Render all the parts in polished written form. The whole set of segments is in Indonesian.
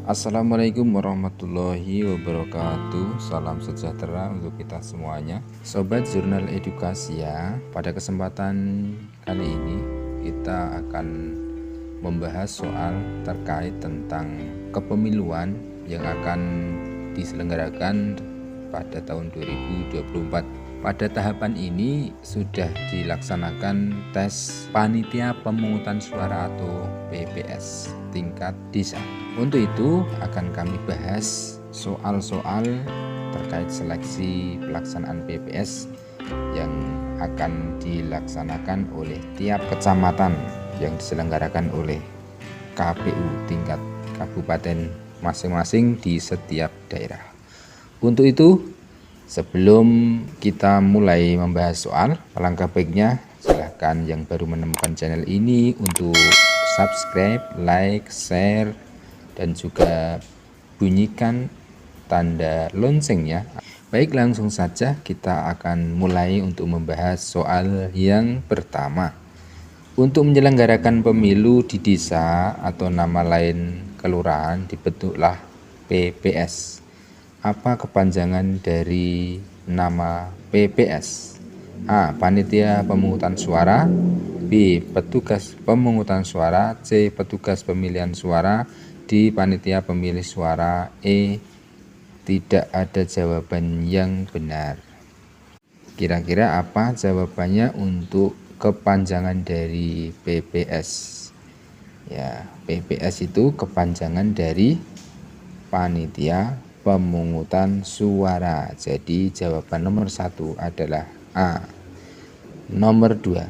Assalamualaikum warahmatullahi wabarakatuh. Salam sejahtera untuk kita semuanya. Sobat Jurnal Edukasi ya. Pada kesempatan kali ini kita akan membahas soal terkait tentang kepemiluan yang akan diselenggarakan pada tahun 2024. Pada tahapan ini sudah dilaksanakan tes panitia pemungutan suara atau PPS tingkat desa. Untuk itu akan kami bahas soal-soal terkait seleksi pelaksanaan PPS yang akan dilaksanakan oleh tiap kecamatan yang diselenggarakan oleh KPU tingkat kabupaten masing-masing di setiap daerah. Untuk itu, sebelum kita mulai membahas soal, alangkah baiknya silahkan yang baru menemukan channel ini untuk subscribe, like, share, dan juga bunyikan tanda loncengnya. Baik, langsung saja kita akan mulai untuk membahas soal yang pertama. Untuk menyelenggarakan pemilu di desa atau nama lain kelurahan dibentuklah PPS. Apa kepanjangan dari nama PPS? A. Panitia pemungutan suara. B. Petugas pemungutan suara. C. Petugas pemilihan suara. D. Panitia pemilih suara. E. Tidak ada jawaban yang benar. Kira-kira apa jawabannya untuk kepanjangan dari PPS? Ya, PPS itu kepanjangan dari Panitia Pemungutan Suara. Jadi jawaban nomor 1 adalah A. Nomor 2.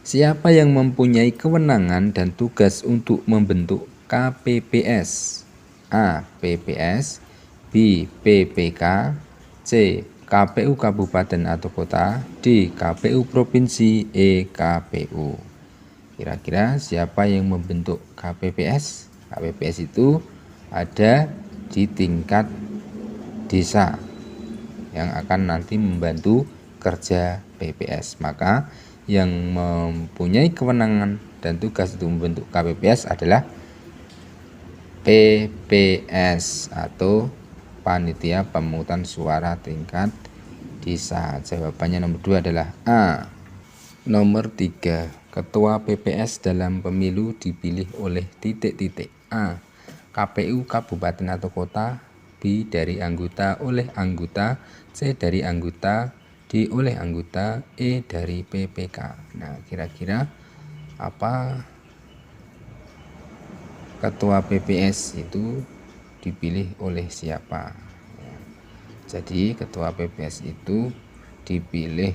Siapa yang mempunyai kewenangan dan tugas untuk membentuk KPPS? A. PPS. B. PPK. C. KPU Kabupaten atau Kota. D. KPU Provinsi. E. KPU. Kira-kira siapa yang membentuk KPPS? KPPS itu ada di tingkat desa yang akan nanti membantu kerja PPS. Maka yang mempunyai kewenangan dan tugas untuk membentuk KPPS adalah PPS atau Panitia Pemungutan Suara Tingkat Desa. Jawabannya nomor 2 adalah A. Nomor 3. Ketua PPS dalam pemilu dipilih oleh titik-titik. A. KPU Kabupaten atau Kota. B. Dari anggota oleh anggota. C. Dari anggota. D. Oleh anggota. E. Dari PPK. Nah, kira-kira apa ketua PPS itu dipilih oleh siapa? Jadi ketua PPS itu dipilih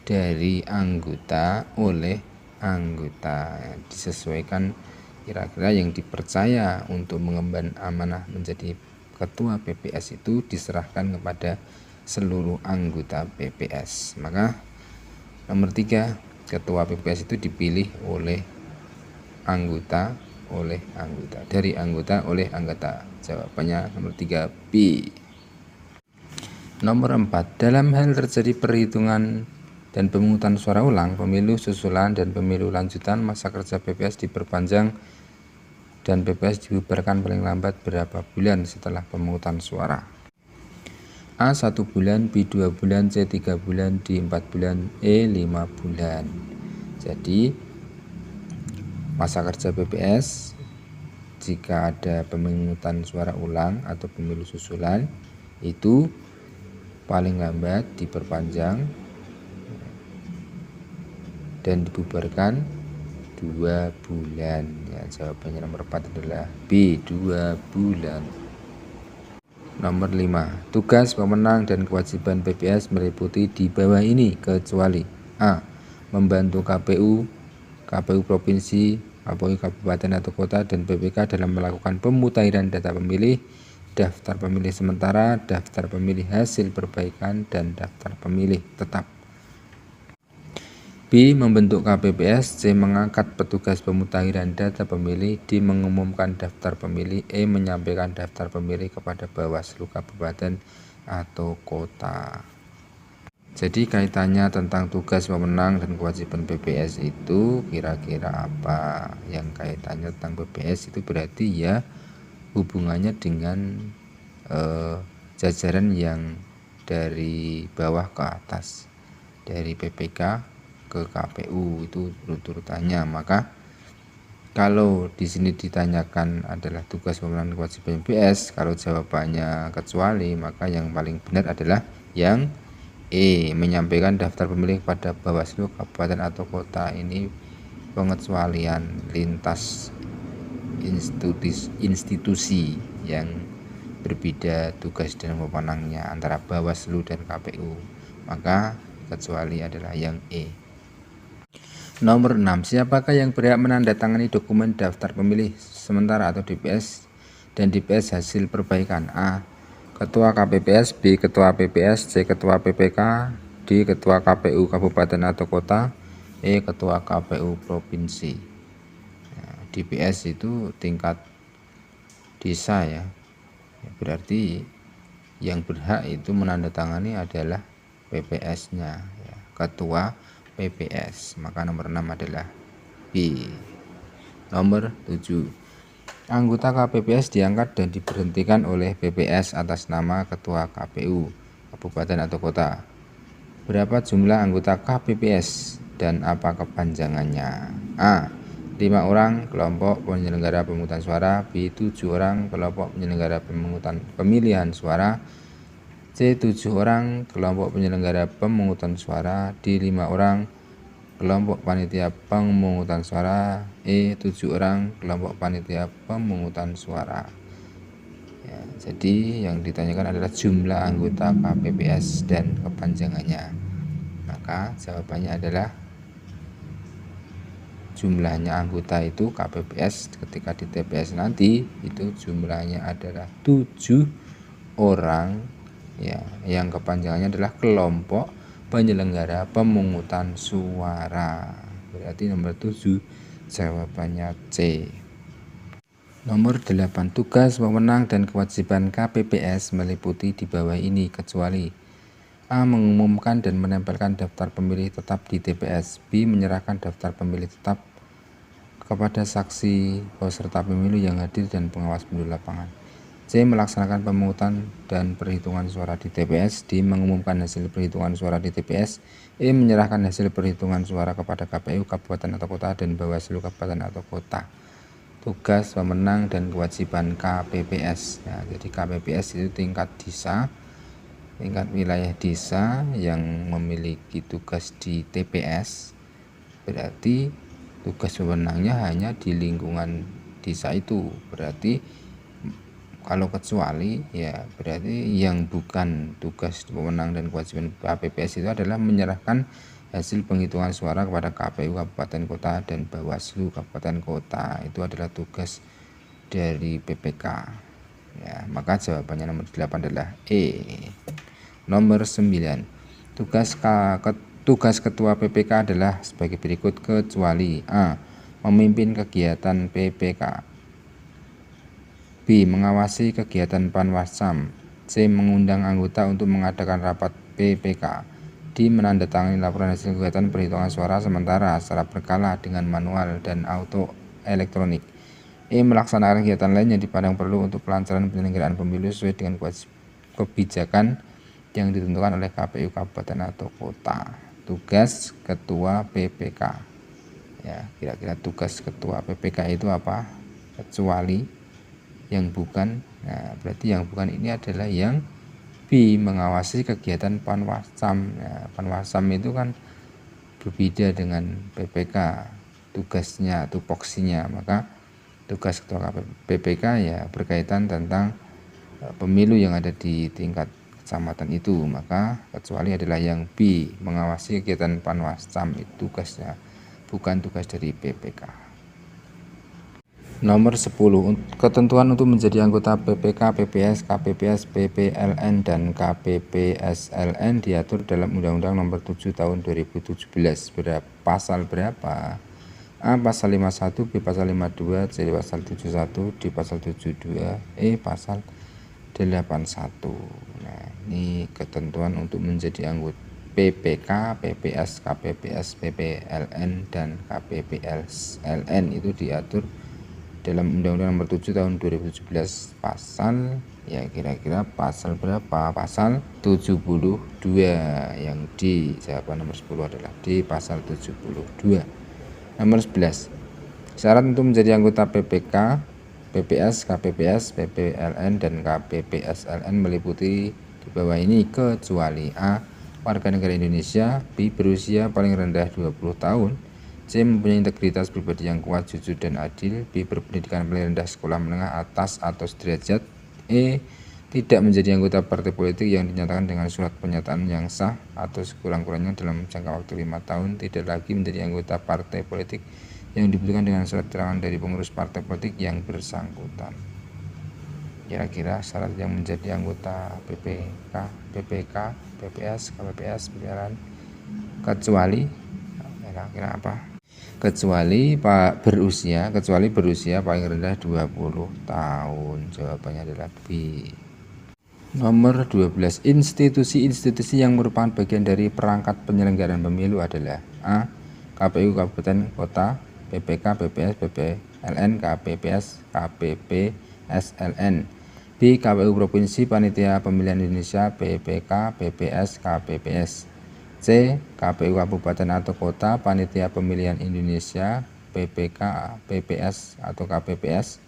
dari anggota oleh anggota, disesuaikan kira-kira yang dipercaya untuk mengemban amanah menjadi ketua PPS itu diserahkan kepada seluruh anggota PPS. Maka nomor 3, ketua PPS itu dipilih oleh anggota dari anggota oleh anggota. Jawabannya nomor 3 B. Nomor 4. Dalam hal terjadi perhitungan dan pemungutan suara ulang, pemilu susulan dan pemilu lanjutan, masa kerja PPS diperpanjang dan PPS dibubarkan paling lambat berapa bulan setelah pemungutan suara? A. 1 bulan, B. 2 bulan, C. 3 bulan, D. 4 bulan, E. 5 bulan. Jadi masa kerja PPS jika ada pemungutan suara ulang atau pemilu susulan itu paling lambat diperpanjang dan dibubarkan 2 bulan. Ya, jawabannya nomor 4 adalah B. 2 bulan. Nomor 5. Tugas, wewenang, dan kewajiban PPS meliputi di bawah ini kecuali A. Membantu KPU Provinsi, KPU Kabupaten atau Kota, dan PPK dalam melakukan pemutahiran data pemilih, daftar pemilih sementara, daftar pemilih hasil perbaikan, dan daftar pemilih tetap. B. Membentuk KPPS. C. Mengangkat petugas pemutahiran data pemilih. D. Mengumumkan daftar pemilih. E. Menyampaikan daftar pemilih kepada Bawaslu Kabupaten atau Kota. Jadi kaitannya tentang tugas, wewenang, dan kewajiban PPS itu kira-kira apa? Yang kaitannya tentang PPS itu berarti ya hubungannya dengan jajaran yang dari bawah ke atas, dari PPK ke KPU itu urut-urutannya. Maka kalau di sini ditanyakan adalah tugas, wewenang, kewajiban PPS, kalau jawabannya kecuali, maka yang paling benar adalah yang menyampaikan daftar pemilih kepada Bawaslu kabupaten atau kota. Ini pengecualian lintas institusi yang berbeda tugas dan wewenangnya antara Bawaslu dan KPU, maka kecuali adalah yang Nomor 6. Siapakah yang berhak menandatangani dokumen daftar pemilih sementara atau DPS dan DPS hasil perbaikan? A. Ketua KPPS, B. Ketua PPS, C. Ketua PPK, D. Ketua KPU Kabupaten atau Kota, E. Ketua KPU Provinsi. DPS itu tingkat desa ya, berarti yang berhak itu menandatangani adalah PPS-nya ya, Ketua PPS. Maka nomor 6 adalah B. Nomor 7. Anggota KPPS diangkat dan diberhentikan oleh PPS atas nama Ketua KPU Kabupaten atau Kota. Berapa jumlah anggota KPPS dan apa kepanjangannya? A. 5 orang kelompok penyelenggara pemungutan suara. B. 7 orang kelompok penyelenggara pemilihan suara. C. 7 orang kelompok penyelenggara pemungutan suara. D. 5 orang kelompok panitia pemungutan suara. E. 7 orang kelompok panitia pemungutan suara ya, jadi yang ditanyakan adalah jumlah anggota KPPS dan kepanjangannya. Maka jawabannya adalah jumlahnya anggota itu KPPS ketika di TPS nanti itu jumlahnya adalah 7 orang ya, yang kepanjangannya adalah kelompok penyelenggara pemungutan suara. Berarti nomor 7 jawabannya C. Nomor 8. Tugas, wewenang, dan kewajiban KPPS meliputi di bawah ini kecuali A. Mengumumkan dan menempelkan daftar pemilih tetap di TPS. B. Menyerahkan daftar pemilih tetap kepada saksi peserta pemilu yang hadir dan pengawas pemilu lapangan. C. Melaksanakan pemungutan dan perhitungan suara di TPS. D. Mengumumkan hasil perhitungan suara di TPS. E. Menyerahkan hasil perhitungan suara kepada KPU Kabupaten atau Kota dan Bawaslu Kabupaten atau Kota. Tugas, wewenang, dan kewajiban KPPS. Nah, jadi KPPS itu tingkat desa, tingkat wilayah desa yang memiliki tugas di TPS. Berarti tugas wewenangnya hanya di lingkungan desa itu. Berarti kalau kecuali ya berarti yang bukan tugas, wewenang, dan kewajiban KPPS itu adalah menyerahkan hasil penghitungan suara kepada KPU Kabupaten Kota dan Bawaslu Kabupaten Kota. Itu adalah tugas dari PPK ya, maka jawabannya nomor 8 adalah E. Nomor 9. Tugas Ketua PPK adalah sebagai berikut kecuali A. Memimpin kegiatan PPK. B. Mengawasi kegiatan Panwascam. C. Mengundang anggota untuk mengadakan rapat PPK. D. Menandatangani laporan hasil kegiatan perhitungan suara sementara secara berkala dengan manual dan auto elektronik. E. Melaksanakan kegiatan lain yang dipandang perlu untuk kelancaran penyelenggaraan pemilu sesuai dengan kebijakan yang ditentukan oleh KPU Kabupaten atau Kota. Tugas Ketua PPK ya, kira-kira tugas Ketua PPK itu apa? Kecuali yang bukan. Nah, berarti yang bukan ini adalah yang B. Mengawasi kegiatan Panwascam. Nah, Panwascam itu kan berbeda dengan PPK tugasnya, tupoksinya. Maka tugas Ketua PPK ya berkaitan tentang pemilu yang ada di tingkat kecamatan itu. Maka kecuali adalah yang B. Mengawasi kegiatan Panwascam, itu tugasnya, bukan tugas dari PPK. Nomor 10. Ketentuan untuk menjadi anggota PPK, PPS, KPPS, PPLN, dan KPPSLN diatur dalam Undang-Undang Nomor 7 Tahun 2017. Pasal berapa? A. Pasal 51, B. Pasal 52, C. Pasal 71, D. Pasal 72, E. Pasal 81. Nah, ini ketentuan untuk menjadi anggota PPK, PPS, KPPS, PPLN, dan KPPSLN itu diatur dalam Undang-Undang Nomor 7 Tahun 2017 pasal, ya kira-kira pasal berapa? Pasal 72 yang di jawaban nomor 10 adalah di pasal 72. Nomor 11. Syarat untuk menjadi anggota PPK, PPS, KPPS, PPLN, dan KPPSLN meliputi di bawah ini kecuali A. Warga negara Indonesia, B. Berusia paling rendah 20 tahun, C. Mempunyai integritas pribadi yang kuat, jujur, dan adil, B. Berpendidikan paling rendah sekolah menengah atas atau sederajat, E. Tidak menjadi anggota partai politik yang dinyatakan dengan surat pernyataan yang sah atau sekurang-kurangnya dalam jangka waktu 5 tahun, tidak lagi menjadi anggota partai politik yang dibuktikan dengan surat keterangan dari pengurus partai politik yang bersangkutan. Kira-kira syarat yang menjadi anggota PPK, PPK, PPS, KPPS, PPLN kecuali kira-kira apa? Kecuali berusia paling rendah 20 tahun. Jawabannya adalah B. Nomor 12. Institusi-institusi yang merupakan bagian dari perangkat penyelenggaraan pemilu adalah A. KPU Kabupaten Kota, PPK, PPS, PPLN, KPPS, KPPSLN. B. KPU Provinsi Panitia Pemilihan Indonesia, PPK, PPS, KPPS. C. KPU Kabupaten atau Kota Panitia Pemilihan Indonesia, PPK, PPS atau KPPS.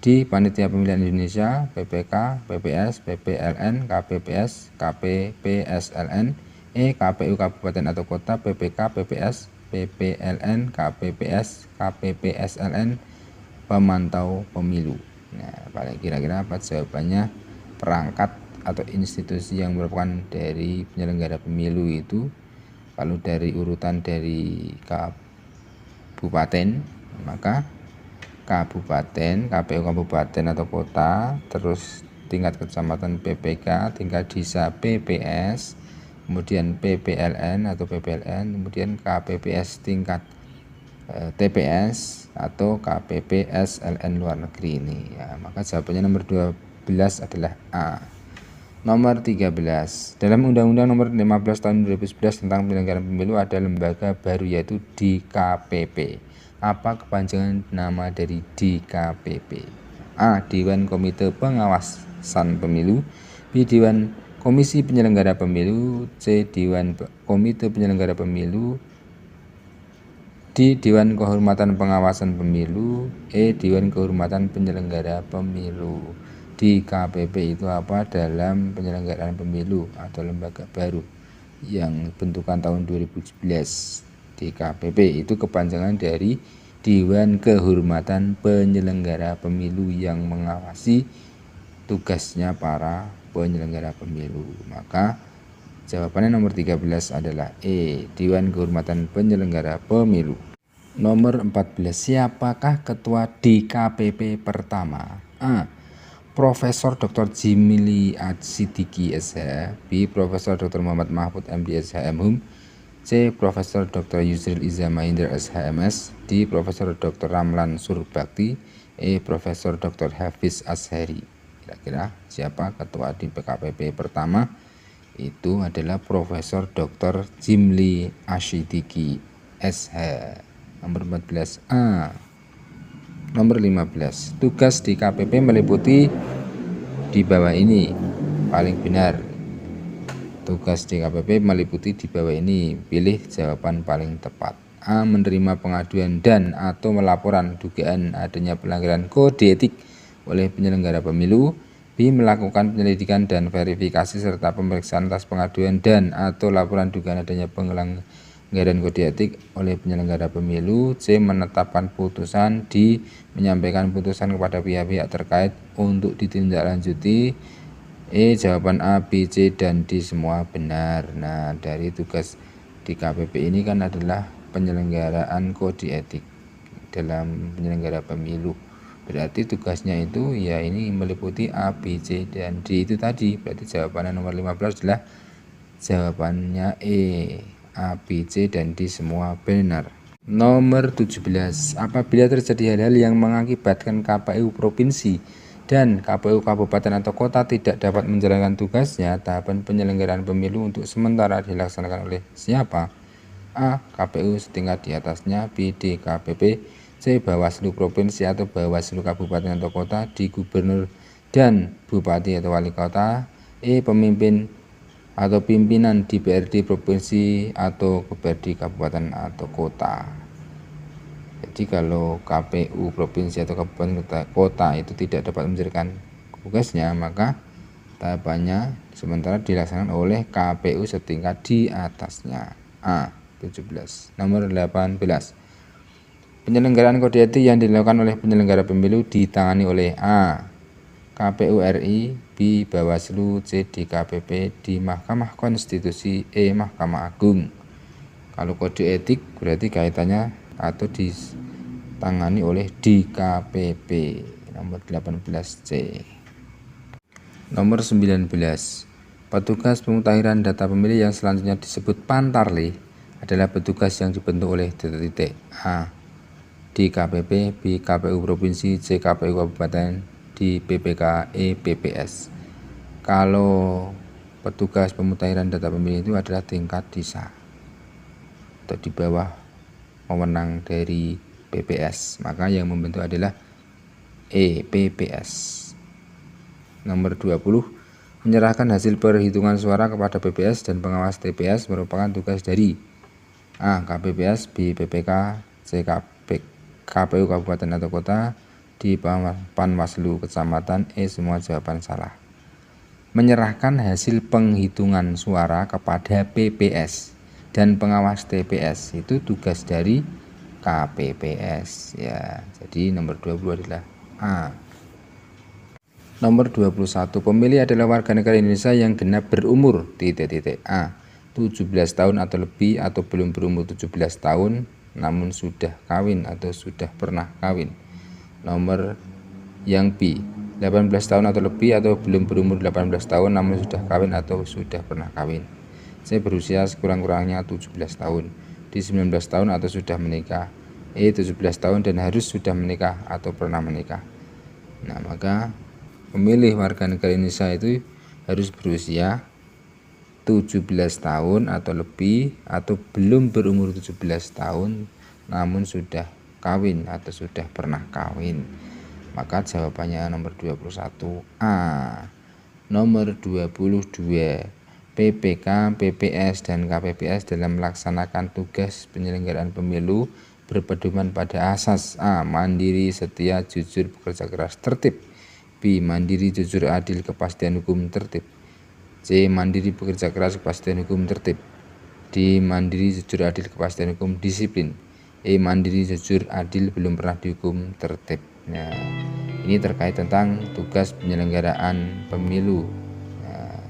D. Panitia Pemilihan Indonesia, PPK, PPS, PPLN, KPPS, KPPSLN. E. KPU Kabupaten atau Kota, PPK, PPS, PPLN, KPPS, KPPSLN, pemantau pemilu. Nah, paling kira-kira apa jawabannya? Perangkat atau institusi yang merupakan dari penyelenggara pemilu itu, kalau dari urutan dari kabupaten, maka kabupaten, KPU kabupaten atau kota, terus tingkat kecamatan PPK, tingkat desa PPS, kemudian PPLN atau PPLN, kemudian KPPS tingkat TPS atau KPPSLN luar negeri ini ya. Maka jawabannya nomor 12 adalah A. Nomor 13. Dalam Undang-Undang Nomor 15 Tahun 2011 tentang penyelenggaraan pemilu ada lembaga baru yaitu DKPP. Apa kepanjangan nama dari DKPP? A. Dewan Komite Pengawasan Pemilu, B. Dewan Komisi Penyelenggara Pemilu, C. Dewan Komite Penyelenggara Pemilu, D. Dewan Kehormatan Pengawasan Pemilu, E. Dewan Kehormatan Penyelenggara Pemilu. DKPP itu apa? Dalam penyelenggaraan pemilu atau lembaga baru yang bentukan tahun 2011. DKPP itu kepanjangan dari Dewan Kehormatan Penyelenggara Pemilu yang mengawasi tugasnya para penyelenggara pemilu. Maka jawabannya nomor 13 adalah E. Dewan Kehormatan Penyelenggara Pemilu. Nomor 14. Siapakah ketua DKPP pertama? A. Profesor Dr. Jimli Sidiki SH, B. Profesor Dr. Muhammad Mahfud MD SH MHum, C. Profesor Dr. Yusril Iza Mahendra SH MS, D. Profesor Dr. Ramlan Surbakti, E. Profesor Dr. Hafiz Ashari. Kira-kira siapa ketua di DKPP pertama? Itu adalah Profesor Dr. Jimli Asyidiki SH. Nomor 14. A. Nomor 15. Tugas di KPP meliputi di bawah ini. Paling benar. Tugas di KPP meliputi di bawah ini. Pilih jawaban paling tepat. A. Menerima pengaduan dan atau melaporan dugaan adanya pelanggaran kode etik oleh penyelenggara pemilu. B. Melakukan penyelidikan dan verifikasi serta pemeriksaan atas pengaduan dan atau laporan dugaan adanya pelanggaran kode etik oleh penyelenggara pemilu. C. Menetapkan putusan. D. Menyampaikan putusan kepada pihak-pihak terkait untuk ditindaklanjuti. E. Jawaban A, B, C, dan D semua benar. Nah, dari tugas di KPP ini kan adalah penyelenggaraan kode etik dalam penyelenggara pemilu. Berarti tugasnya itu ya ini meliputi A, B, C, dan D itu tadi. Berarti jawabannya nomor 15 adalah jawabannya E. A, B, C, dan D semua benar. Nomor 17. Apabila terjadi hal-hal yang mengakibatkan KPU provinsi dan KPU kabupaten atau kota tidak dapat menjalankan tugasnya, tahapan penyelenggaraan pemilu untuk sementara dilaksanakan oleh siapa? A. KPU setingkat di atasnya, B. DKPP, C. Bawaslu provinsi atau Bawaslu kabupaten atau kota, D. Gubernur dan Bupati atau Wali kota, E. Pemimpin atau pimpinan DPRD provinsi atau DPRD kabupaten atau kota. Jadi kalau KPU provinsi atau kabupaten kota itu tidak dapat menjalankan tugasnya, maka tahapannya sementara dilaksanakan oleh KPU setingkat di atasnya. A. 17. Nomor 18. Penyelenggaraan kode etik yang dilakukan oleh penyelenggara pemilu ditangani oleh A. KPU RI, B. Bawaslu, C. DKPP, D. Mahkamah Konstitusi, E. Mahkamah Agung. Kalau kode etik berarti kaitannya atau ditangani oleh DKPP. Nomor 18C. Nomor 19. Petugas pemutahiran data pemilih yang selanjutnya disebut pantarlih adalah petugas yang dibentuk oleh titik A. DKPP, B. KPU provinsi, C. KPU kabupaten, D. PPK, E. PPS. Kalau petugas pemutahiran data pemilih itu adalah tingkat desa atau di bawah wewenang dari PPS, maka yang membentuk adalah PPS. Nomor 20. Menyerahkan hasil perhitungan suara kepada PPS dan pengawas TPS merupakan tugas dari A. KPPS, B. PPK, C. KPU kabupaten atau kota, D. Panwaslu kecamatan, E. Semua jawaban salah. Menyerahkan hasil penghitungan suara kepada PPS dan pengawas TPS itu tugas dari KPPS ya. Jadi nomor 20 adalah A. Nomor 21. Pemilih adalah warga negara Indonesia yang genap berumur A. 17 tahun atau lebih atau belum berumur 17 tahun namun sudah kawin atau sudah pernah kawin. Nomor yang B. 18 tahun atau lebih atau belum berumur 18 tahun namun sudah kawin atau sudah pernah kawin. C. Berusia sekurang-kurangnya 17 tahun. D. 19 tahun atau sudah menikah. E. 17 tahun dan harus sudah menikah atau pernah menikah. Nah, maka pemilih warga negara Indonesia itu harus berusia 17 tahun atau lebih atau belum berumur 17 tahun namun sudah kawin atau sudah pernah kawin. Maka jawabannya nomor 21A. Nomor 22. PPK, PPS, dan KPPS dalam melaksanakan tugas penyelenggaraan pemilu berpedoman pada asas A. Mandiri, setia, jujur, bekerja keras, tertib. B. Mandiri, jujur, adil, kepastian hukum, tertib. C. Mandiri, bekerja keras, kepastian hukum, tertib. D. Mandiri, jujur, adil, kepastian hukum, disiplin. E. Mandiri, jujur, adil, belum pernah dihukum, tertib. Nah, ini terkait tentang tugas penyelenggaraan pemilu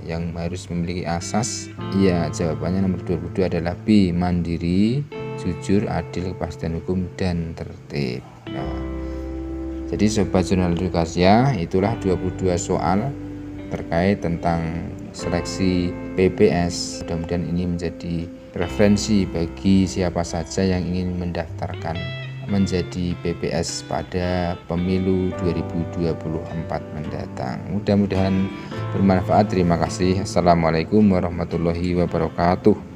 yang harus memiliki asas. Ya, jawabannya nomor 22 adalah B. Mandiri, jujur, adil, kepastian hukum, dan tertib. Nah, jadi Sobat Jurnal Edukasi, itulah 22 soal terkait tentang seleksi PPS. Mudah-mudahan ini menjadi referensi bagi siapa saja yang ingin mendaftarkan menjadi PPS pada pemilu 2024 mendatang. Mudah-mudahan bermanfaat. Terima kasih. Assalamualaikum warahmatullahi wabarakatuh.